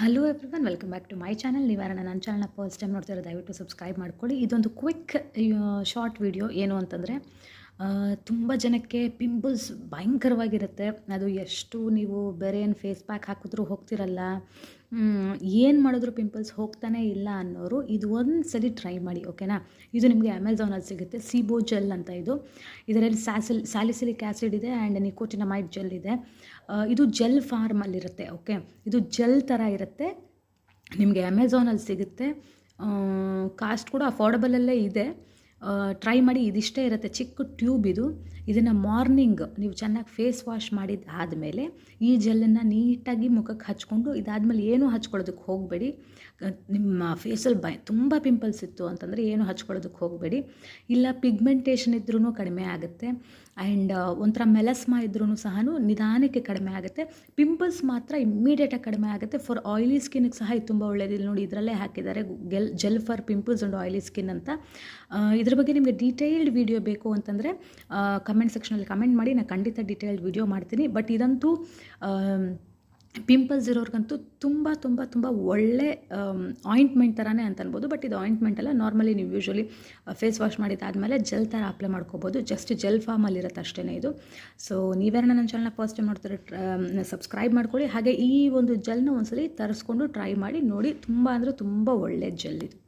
Hello everyone, welcome back to my channel. ನೀವ್ಯಾರನ್ನ ನನ್ನ ಚಾನಲ್ನ ಫಸ್ಟ್ ಟೈಮ್ ನೋಡ್ತಿರೋ ದಯವಿಟ್ಟು ಸಬ್ಸ್ಕ್ರೈಬ್ ಮಾಡ್ಕೊಳ್ಳಿ. ಇದೊಂದು ಕ್ವಿಕ್ ಶಾರ್ಟ್ ವಿಡಿಯೋ. ಏನು ಅಂತಂದರೆ, ತುಂಬ ಜನಕ್ಕೆ ಪಿಂಪಲ್ಸ್ ಭಯಂಕರವಾಗಿರುತ್ತೆ. ಅದು ಎಷ್ಟು ನೀವು ಬೇರೆ ಏನು ಫೇಸ್ ಪ್ಯಾಕ್ ಹಾಕಿದ್ರೂ ಹೋಗ್ತಿರಲ್ಲ, ಏನು ಮಾಡಿದ್ರು ಪಿಂಪಲ್ಸ್ ಹೋಗ್ತಾನೆ ಇಲ್ಲ ಅನ್ನೋರು ಇದು ಒಂದು ಸಲ ಟ್ರೈ ಮಾಡಿ, ಓಕೆನಾ. ಇದು ನಿಮಗೆ ಅಮೆಝಾನಲ್ಲಿ ಸಿಗುತ್ತೆ. ಸಿಬೋ ಜೆಲ್ ಅಂತ ಇದು. ಇದರಲ್ಲಿ ಸ್ಯಾಲಿಸಿಲಿಕ್ ಆ್ಯಸಿಡ್ ಇದೆ ಆ್ಯಂಡ್ ನಿಕೋಟಿನಮೈಡ್ ಜೆಲ್ ಇದೆ. ಇದು ಜೆಲ್ ಫಾರ್ಮಲ್ಲಿರುತ್ತೆ, ಓಕೆ. ಇದು ಜೆಲ್ ಥರ ಇರುತ್ತೆ, ನಿಮಗೆ ಅಮೆಝಾನಲ್ಲಿ ಸಿಗುತ್ತೆ. ಕಾಸ್ಟ್ ಕೂಡ ಅಫೋರ್ಡಬಲಲ್ಲೇ ಇದೆ. ಟ್ರೈ ಮಾಡಿ. ಇದಿಷ್ಟೇ ಇರುತ್ತೆ, ಚಿಕ್ಕ ಟ್ಯೂಬ್ ಇದು. ಇದನ್ನು ಮಾರ್ನಿಂಗ್ ನೀವು ಚೆನ್ನಾಗಿ ಫೇಸ್ ವಾಶ್ ಮಾಡಿದ್ದಾದಮೇಲೆ ಈ ಜೆಲ್ಲನ್ನು ನೀಟಾಗಿ ಮುಖಕ್ಕೆ ಹಚ್ಕೊಂಡು, ಇದಾದಮೇಲೆ ಏನೂ ಹಚ್ಕೊಳ್ಳೋದಕ್ಕೆ ಹೋಗಬೇಡಿ. ನಿಮ್ಮ ಫೇಸಲ್ಲಿ ತುಂಬ ಪಿಂಪಲ್ಸ್ ಇತ್ತು ಅಂತಂದರೆ ಏನು ಹಚ್ಕೊಳ್ಳೋದಕ್ಕೆ ಹೋಗಬೇಡಿ. ಇಲ್ಲ ಪಿಗ್ಮೆಂಟೇಷನ್ ಇದ್ರೂ ಕಡಿಮೆ ಆಗುತ್ತೆ. ಆ್ಯಂಡ್ ಒಂಥರ ಮೆಲಸ್ಮಾ ಇದ್ರೂ ಸಹ ನಿಧಾನಕ್ಕೆ ಕಡಿಮೆ ಆಗುತ್ತೆ. ಪಿಂಪಲ್ಸ್ ಮಾತ್ರ ಇಮ್ಮಿಡಿಯೇಟಾಗಿ ಕಡಿಮೆ ಆಗುತ್ತೆ. ಫಾರ್ ಆಯಿಲಿ ಸ್ಕಿನ್ಗೆ ಸಹ ಇದು ತುಂಬ ಒಳ್ಳೆಯದಿಲ್ಲ. ನೋಡಿ, ಇದರಲ್ಲೇ ಹಾಕಿದ್ದಾರೆ gel for pimples and oily skin ಅಂತ. ಇದ್ರ ಬಗ್ಗೆ ನಿಮಗೆ ಡೀಟೇಲ್ಡ್ ವಿಡಿಯೋ ಬೇಕು ಅಂತಂದರೆ ಕಮೆಂಟ್ ಸೆಕ್ಷನಲ್ಲಿ ಕಮೆಂಟ್ ಮಾಡಿ, ನಾನು ಖಂಡಿತ ಡೀಟೇಲ್ಡ್ ವಿಡಿಯೋ ಮಾಡ್ತೀನಿ. ಬಟ್ ಇದಂತೂ ಪಿಂಪಲ್ಸ್ ಇರೋರ್ಗಂತೂ ತುಂಬ ತುಂಬ ತುಂಬ ಒಳ್ಳೆ ಆಯಿಂಟ್ಮೆಂಟ್ ಥರನೇ ಅಂತ ಅನ್ಬೋದು. ಬಟ್ ಇದು ಆಯಿಂಟ್ಮೆಂಟ್ ಅಲ್ಲ, ನಾರ್ಮಲಿ ನೀವು ಯೂಶ್ವಲಿ ಫೇಸ್ ವಾಶ್ ಮಾಡಿದ್ದಾದಮೇಲೆ ಜೆಲ್ ಥರ ಅಪ್ಲೈ ಮಾಡ್ಕೋಬೋದು. ಜಸ್ಟ್ ಜೆಲ್ ಫಾರ್ಮಲ್ಲಿರುತ್ತೆ ಅಷ್ಟೇ ಇದು. ಸೊ ನೀವ್ಯಾರನ್ನ ನನ್ನ ಚಾನಲ್ನ ಫಸ್ಟ್ ಟೈಮ್ ನೋಡ್ತಾರೆ, ಸಬ್ಸ್ಕ್ರೈಬ್ ಮಾಡ್ಕೊಳ್ಳಿ. ಹಾಗೆ ಈ ಒಂದು ಜೆಲ್ನ ಒಂದ್ಸಲಿ ತರಿಸ್ಕೊಂಡು ಟ್ರೈ ಮಾಡಿ ನೋಡಿ. ತುಂಬ ಅಂದರೆ ತುಂಬ ಒಳ್ಳೆ ಜೆಲ್ ಇದು.